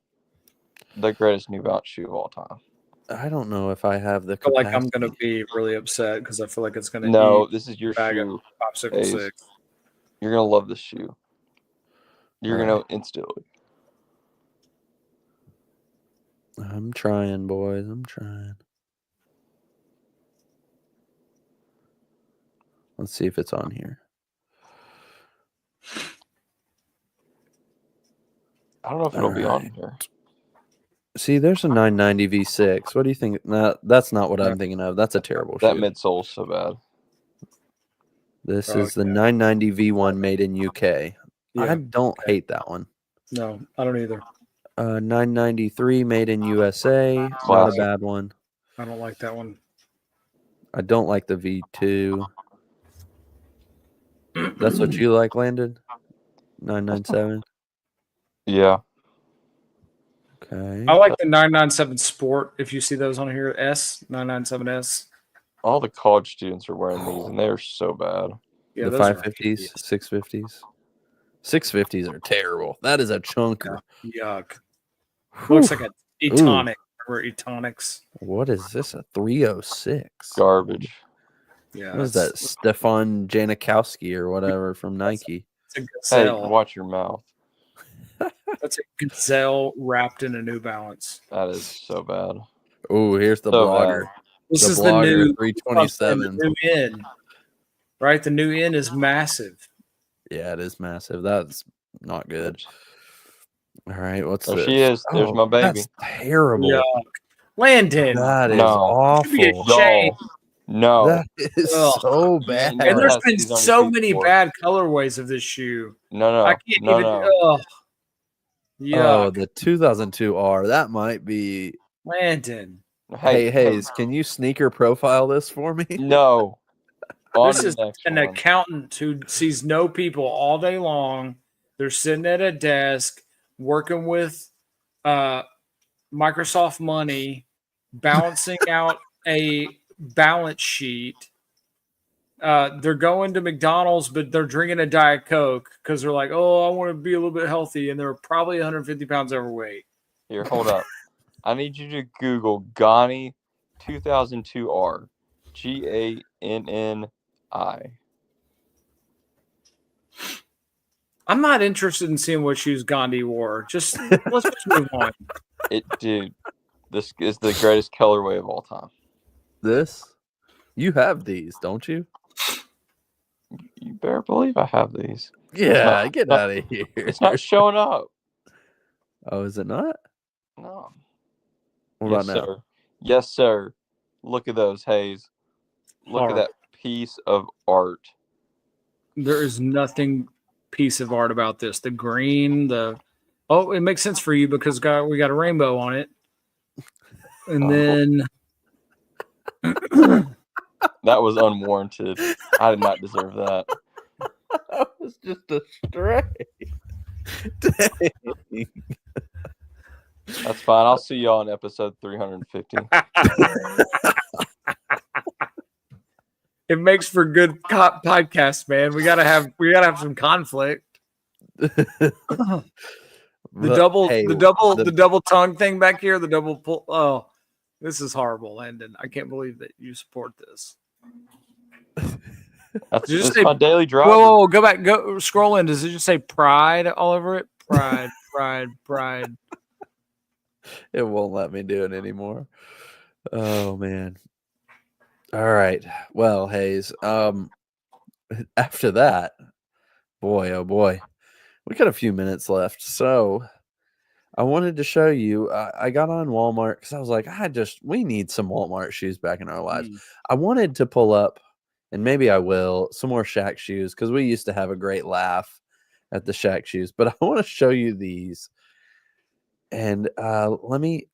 The greatest New Balance shoe of all time. I don't know if I have the I feel like I'm capacity. going to be really upset because I feel like it's going to No, eat this is your bag of shoe. popsicle Ace. six. You're going to love this shoe. You're going Alright. to instantly. I'm trying, boys. I'm trying. Let's see if it's on here. I don't know if it'll be on Alright. here. See, there's a 990 V6. What do you think? No, that's not what I'm thinking of. That's a terrible That shoe. midsole's so bad. This Oh, is the 990 V1 made in UK. I Yeah. don't hate that one. No, I don't either. 993 made in USA. Not a Classic. bad one. I don't like that one. I don't like the V2. That's what you like, Landon? 997. Yeah. Okay. I like the 997 Sport. If you see those on here, S 997S. All the college students are wearing these, and they're so bad. Yeah, the those are 550s, hideous. 650s. 650s are terrible. That is a chunker. Yuck. Whew. Looks like a Etonic. Remember Etonics? What is this? A 306? Garbage. Yeah. What is that? Stefan Janikowski or whatever from Nike. It's a Hey, gazelle. watch your mouth. That's a gazelle wrapped in a New Balance. That is so bad. Oh, here's the So blogger. This The is the blogger new 327. The new in. Right? The new in is massive. Yeah, it is massive. That's not good. All right, what's There this? she is. There's my baby. That's terrible. Yuck. Landon. That is No. Should be awful. ashamed. No. That is Ugh. so bad. And there's That's been these on so your feet many before. bad colorways of this shoe. No. I can't no, even. no. Ugh. Yuck. Oh, the 2002 R. That might be. Landon. Hey, Hayes, can you sneaker profile this for me? No. On This to is the next an one. accountant who sees no people all day long. They're sitting at a desk working with Microsoft money, balancing out a balance sheet. They're going to McDonald's, but they're drinking a Diet Coke because they're like, oh, I want to be a little bit healthy. And they're probably 150 pounds overweight. Here, hold up. I need you to Google Ganni 2002R. Ganni. I'm not interested in seeing what shoes Gandhi wore. Let's just move on. Dude, this is the greatest colorway of all time. This? You have these, don't you? You better believe I have these. Yeah, get not- out of here. It's not showing up. Oh, is it not? No. What Yes, about now? sir. Yes, sir. Look at those, Hayes. Look at that piece of art. There is nothing piece of art about this. The green, it makes sense for you because we got a rainbow on it. And then That was unwarranted. I did not deserve that. That was just a stray. Dang. That's fine. I'll see y'all in episode 350. it makes for good podcast, man. We gotta have some conflict. The double tongue thing back here, the double pull. Oh, this is horrible, Landon. I can't believe that you support this. That's Did you just say- my daily drive. Whoa, go back, go scroll in. Does it just say pride all over it? Pride, pride, pride. It won't let me do it anymore. Oh man. All right. Well, Hayes. After that, boy, oh boy, we got a few minutes left. So I wanted to show you. I got on Walmart because I was like, we need some Walmart shoes back in our lives. I wanted to pull up, and maybe I will, some more Shaq shoes because we used to have a great laugh at the Shaq shoes. But I want to show you these. And let me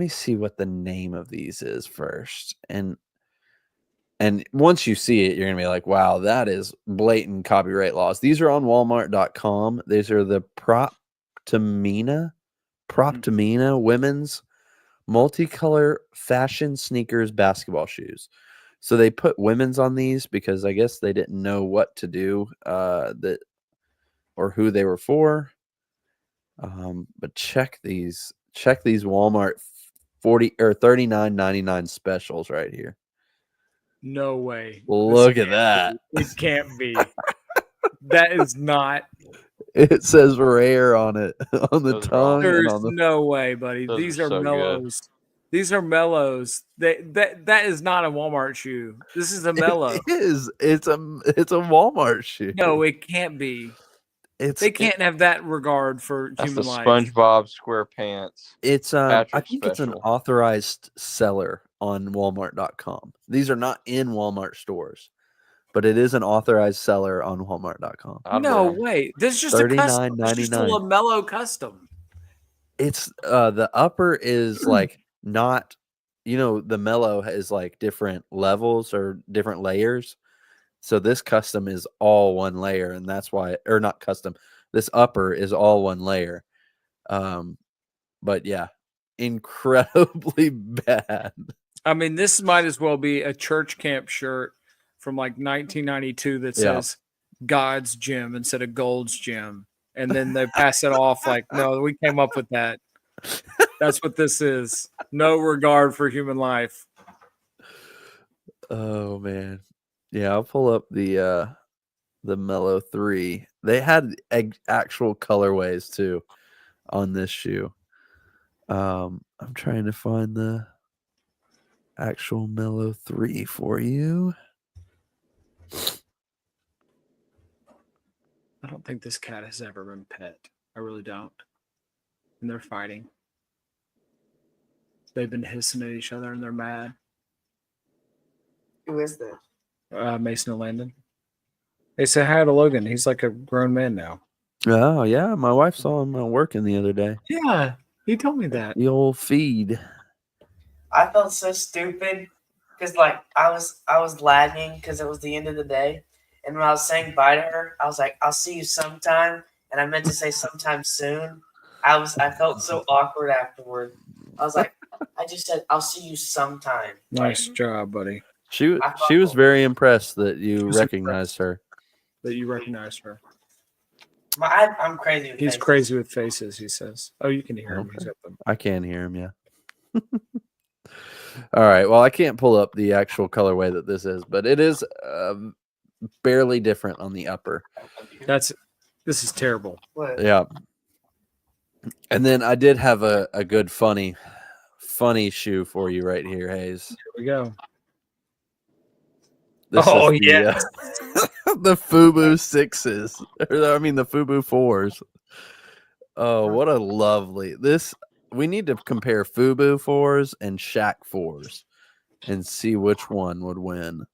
see what the name of these is first. And once you see it, you're gonna be like, wow, that is blatant copyright laws. These are on Walmart.com. These are the Proptomina women's multicolor fashion sneakers basketball shoes. So they put women's on these because I guess they didn't know what to do or who they were for. But check these Walmart 40 or $39.99 specials right here. No way. Look at that. It can't be. That is not. It says rare on it on the Those are tongue. And There's on the, no way, buddy. Those These are are so good. mellows. These are mellows. That is not a Walmart shoe. This is a mellow. it is. It's a Walmart shoe. No, it can't be. They can't have that regard for That's the human life. SpongeBob SquarePants. It's I Patrick think it's an special. authorized seller on Walmart.com. These are not in Walmart stores. but it is an authorized seller on Walmart.com. I'd No wear 'em. way. This is just a custom. It's just a $39.99. LaMelo custom. It's the upper is like not, the mellow is like different levels or different layers. So this custom is all one layer, and that's why, or not custom. This upper is all one layer. But yeah, incredibly bad. I mean, this might as well be a church camp shirt from like 1992 that Yeah. says God's Gym instead of Gold's Gym. And then they pass it off like, no, we came up with that. That's what this is. No regard for human life. Oh man. Yeah, I'll pull up the Mellow 3. They had actual colorways too on this shoe. I'm trying to find the actual Mellow 3 for you. I don't think this cat has ever been pet. I really don't. And they're fighting. They've been hissing at each other and they're mad. Who is that? Mason and Landon. They say hi to Logan. He's like a grown man now. Oh yeah, my wife saw him working the other day. Yeah, he told me that. The old feed. I felt so stupid because like I was lagging because it was the end of the day, and when I was saying bye to her, I was like, "I'll see you sometime," and I meant to say sometime soon. I felt so awkward afterward. I was like, I just said, "I'll see you sometime." Nice job, buddy. She was very impressed that you recognized her. That you recognize her. I'm crazy. With He's faces. crazy with faces, he says. Oh, you can hear him. He's Okay. got them. I can hear him, yeah. All right. Well, I can't pull up the actual colorway that this is, but it is barely different on the upper. This is terrible. What? Yeah. And then I did have a good funny shoe for you right here, Hayes. Here we go. This Oh, is the, yes. the Fubu 6s. I mean the Fubu 4s. Oh, what a lovely this. We need to compare Fubu 4s and Shaq 4s and see which one would win.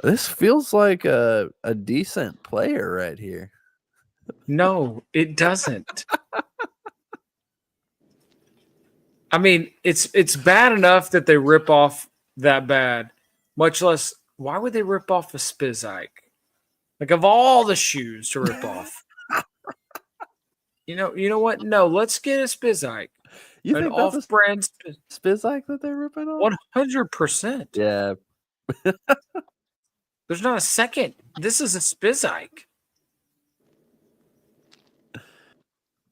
This feels like a decent player right here. No, it doesn't. I mean, it's bad enough that they rip off that bad, much less why would they rip off a Spizike? Like of all the shoes to rip off. You know what? No, let's get a Spizike. You An think that's a off-brand Spizike that they're ripping off? 100%. Yeah. There's not a second. This is a Spizike.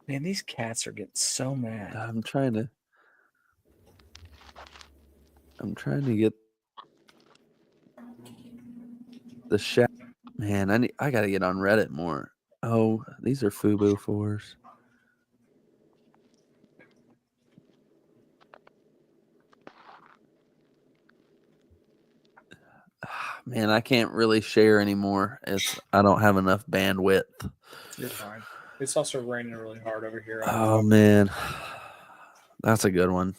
Man, these cats are getting so mad. I'm trying to get the Shaq. Man, I gotta get on Reddit more. Oh, these are Fubu 4s. Man, I can't really share anymore. I don't have enough bandwidth. You're fine. It's also raining really hard over here. Oh man, that's a good one.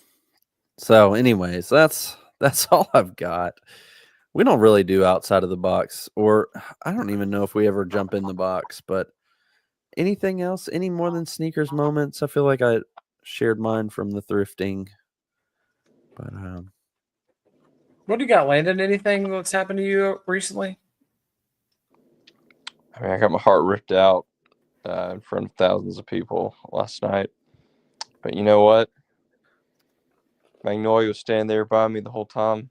So, anyways, that's all I've got. We don't really do outside of the box, or I don't even know if we ever jump in the box. But anything else? Any more than sneakers moments? I feel like I shared mine from the thrifting. But What do you got, Landon? Anything that's happened to you recently? I mean, I got my heart ripped out in front of thousands of people last night. But you know what? Magnolia was standing there by me the whole time,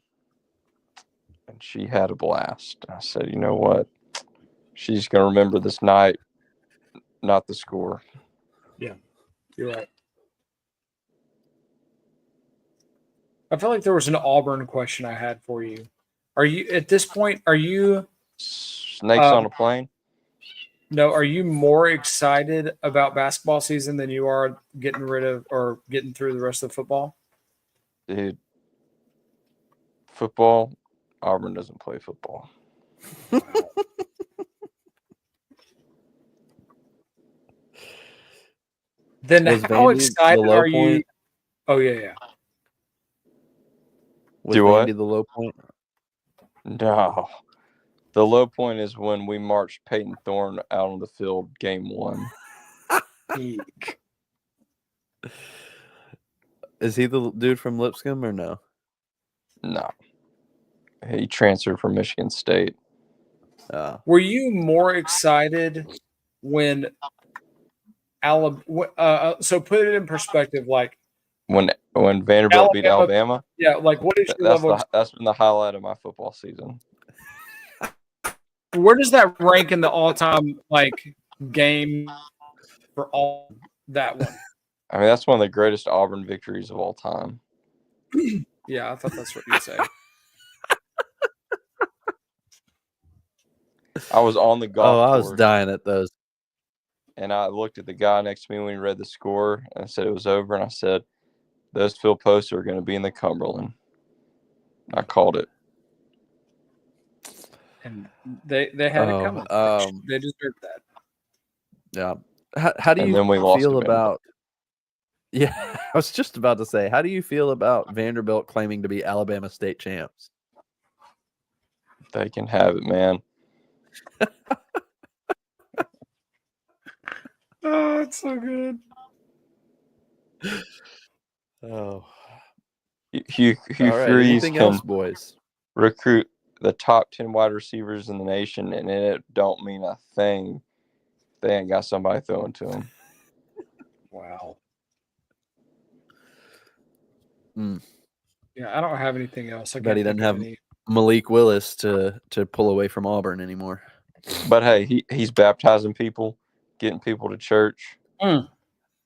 and she had a blast. I said, you know what? She's going to remember this night, not the score. You're right. I feel like there was an Auburn question I had for you. Are you at this point? Are you Snakes on a plane? No, are you more excited about basketball season than you are getting rid of or getting through the rest of football? Dude, football, Auburn doesn't play football. Then Was how Vandy excited the low are you? point? Oh yeah. was Do what? Vandy the low point? No. The low point is when we marched Peyton Thorne out on the field game 1. Eek. Is he the dude from Lipscomb or no? No. He transferred from Michigan State. Were you more excited when Alabama? So put it in perspective. Like, When Vanderbilt beat Alabama, yeah, like what is your level? that's been the highlight of my football season. Where does that rank in the all-time like game for all that one? I mean, that's one of the greatest Auburn victories of all time. Yeah, I thought that's what you'd say. I was on the Oh, golf I was course, dying at those. and I looked at the guy next to me when he read the score and said it was over, and I said, those Phil Posts are going to be in the Cumberland. I called it. And they had it coming. They deserved that. Yeah. How do And you then we lost feel to Vanderbilt. about? Yeah, I was just about to say, how do you feel about Vanderbilt claiming to be Alabama state champs? They can have it, man. Oh, it's so good. Oh, Hugh all right. Freeze Anything can else, boys? recruit the top 10 wide receivers in the nation, and it don't mean a thing. They ain't got somebody throwing to them. Wow. Mm. Yeah, I don't have anything else. I Bet he can't doesn't think of have any. Malik Willis to pull away from Auburn anymore. But hey, he's baptizing people, getting people to church. Mm.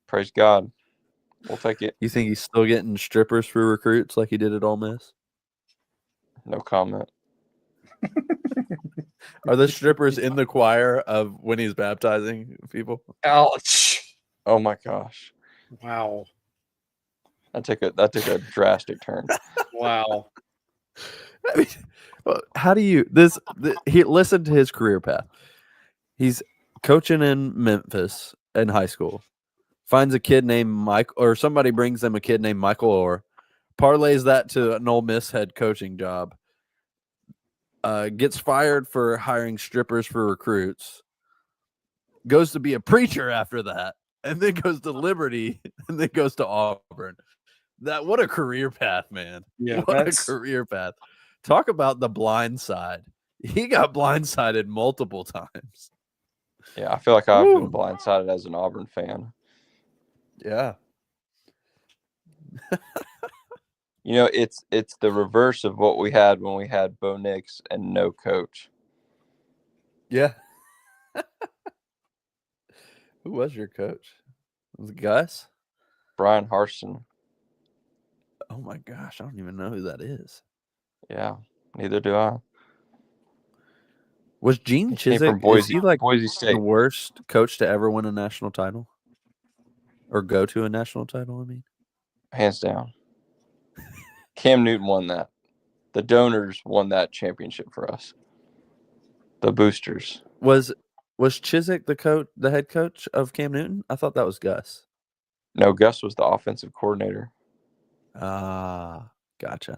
Praise God. We'll take it. You think he's still getting strippers for recruits like he did at Ole Miss? No comment. Are the strippers in the choir of when he's baptizing people? Ouch. Oh my gosh. Wow. That took a drastic turn. Wow. I mean, how do you he listen to his career path. He's coaching in Memphis in high school. Finds a kid named Mike, or somebody brings them a kid named Michael Orr, parlays that to an Ole Miss head coaching job. Gets fired for hiring strippers for recruits. Goes to be a preacher after that, and then goes to Liberty, and then goes to Auburn. What a career path, man. Yeah, What a career path. Talk about the blind side. He got blindsided multiple times. Yeah, I feel like I've Woo. been blindsided as an Auburn fan. Yeah. You know, it's the reverse of what we had when we had Bo Nix and no coach. Yeah. Who was your coach? Was it Gus? Brian Harsin. Oh my gosh, I don't even know who that is. Yeah, neither do I. Was Gene He came Chizik from Boise, is he like Boise State. the worst coach to ever win a national title? Or go to a national title, I mean? Hands down. Cam Newton won that. The donors won that championship for us. The boosters. Was Chizik the head coach of Cam Newton? I thought that was Gus. No, Gus was the offensive coordinator. Ah, gotcha.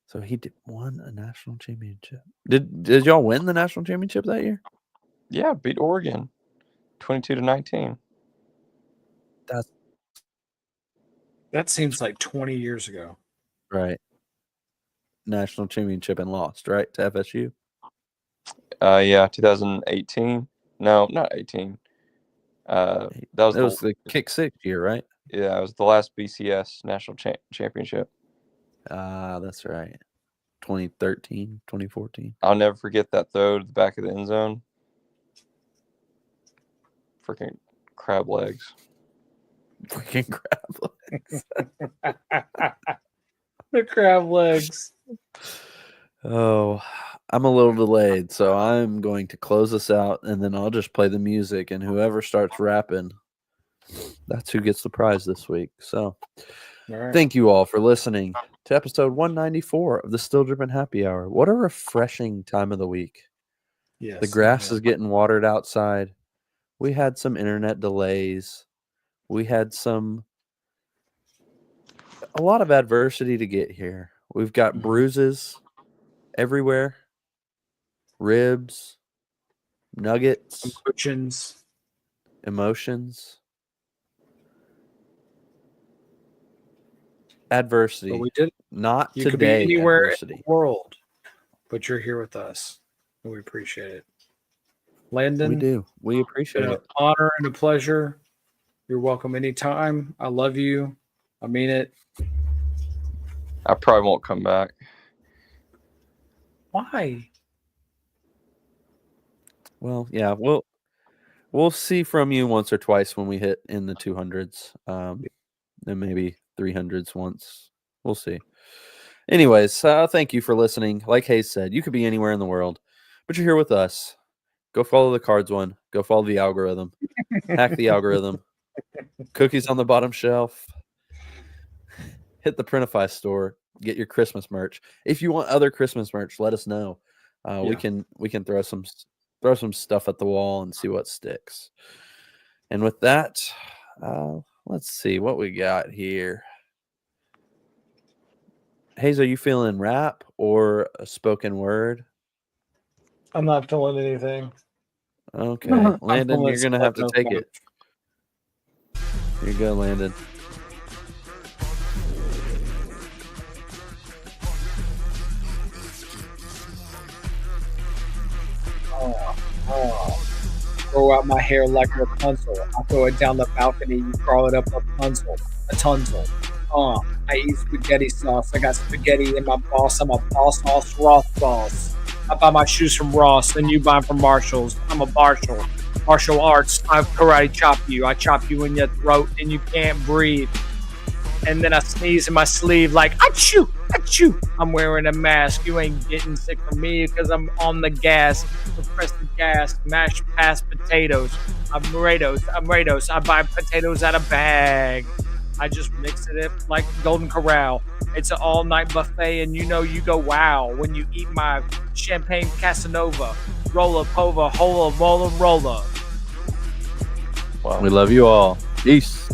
So he won a national championship. Did y'all win the national championship that year? Yeah, beat Oregon 22-19. That seems like 20 years ago. Right. National championship and lost, right, to FSU? Yeah, 2018. No, not 18. That was the kick six year, right? Yeah, it was the last BCS national championship. That's right. 2013, 2014. I'll never forget that throw to the back of the end zone. Freaking crab legs. Freaking crab legs. The crab legs. Oh, I'm a little delayed, so I'm going to close this out, and then I'll just play the music, and whoever starts rapping, that's who gets the prize this week. So thank you all for listening to episode 194 of the Still Drippin' Happy Hour. What a refreshing time of the week. Yes, The grass is getting watered outside. We had some internet delays. We had a lot of adversity to get here. We've got bruises everywhere. ribs, nuggets, Emotions. emotions, adversity. But we did. Not You could be today. anywhere in Adversity. the world, but you're here with us, and we appreciate it. Landon, We do. We it's appreciate been an it. honor and a pleasure. You're welcome anytime. I love you. I mean it. I probably won't come back. Why? Well, yeah, we'll see from you once or twice when we hit in the 200s, and maybe 300s once. We'll see. Anyways, thank you for listening. Like Hayes said, you could be anywhere in the world, but you're here with us. Go follow the Cards one. Go follow the algorithm. Hack the algorithm. Cookies on the bottom shelf. Hit the Printify store. Get your Christmas merch. If you want other Christmas merch, let us know. We can throw some stuff at the wall and see what sticks. And with that, let's see what we got here. Hayes, are you feeling rap or a spoken word? I'm not feeling anything. Okay, I'm Landon, feeling you're gonna have to spoken take word. it. Here you go, Landon. Throw out my hair like Rapunzel. I throw it down the balcony. You crawl it up Rapunzel. A tunzel. I eat spaghetti sauce. I got spaghetti in my boss. I'm a boss Roth boss. I buy my shoes from Ross, then you buy them from Marshalls. I'm a martial. Martial arts. I karate chop you. I chop you in your throat and you can't breathe. And then I sneeze in my sleeve like, achoo, achoo. I'm wearing a mask. You ain't getting sick from me because I'm on the gas. So press the gas, mash past potatoes. I'm Rados. I buy potatoes out of bag. I just mix it up like Golden Corral. It's an all-night buffet, and you go wow when you eat my champagne Casanova. Rolla, pova, hola, rolla, rolla. Wow. We love you all. Peace.